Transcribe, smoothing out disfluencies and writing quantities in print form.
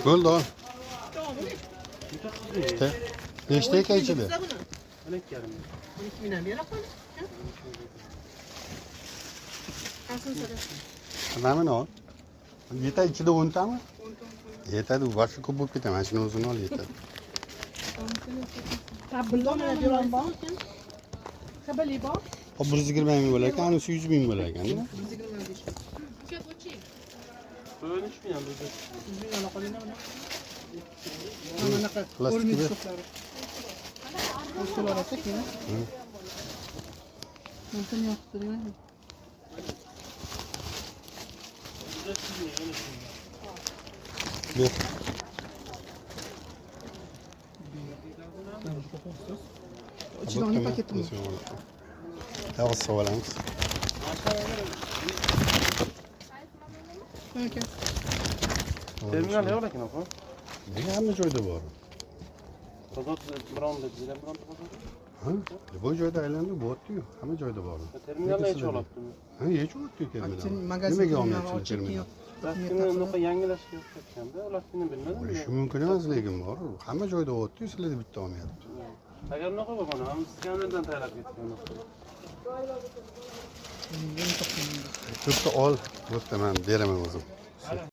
Bo'ldi, ol. Nechta ekan ichida? 12,5. 12,5. 12 ming bera qol. Qasam so'ra. Namini ol. Yetadi ichida 10 tami? Yetadi, boshqa ko'p bo'lib ketadi. Mana shuni o'zini ol, yetadi. Tabilloq beraman bor. Xabali bor. O 120 ming bo'lar ekan, anisi 100 ming bo'lar ekan. 125. Böyle 3 milyon dedi. 100 ming ola qoling mana. Mana bunaqa Plastik o'rnik gibi. shoxlari. O'shalar olsa keyin. Mumkin yoqtirmaydi. Ber. İçinden paketimi. Tamam, sağ olun. Peki. Terminal ne ola ki nako? Ne hamma joyda bor. Tozot biron dediler, biron tozot. Ha? Bu joyda aylanib bo'tdi-yu, hamma joyda bor. Terminal hech olibdi. Ha, hech o'tdi terminal. Sen magazin Nimaga terminal olmayapsizlar ochib terminal? yo'q. Rasmini nuqa yangilashga o'xshatganda, ularni bilmadim. Bo'lishi mumkin emas, lekin bor. Hamma joyda o'tdi-yu, sizlarda bitta olmayapti. Agar unaqa bo'lganda, ham skanerdan tayyorlab ketgan. Bitta ol, bo'pti, men beraman o'zim.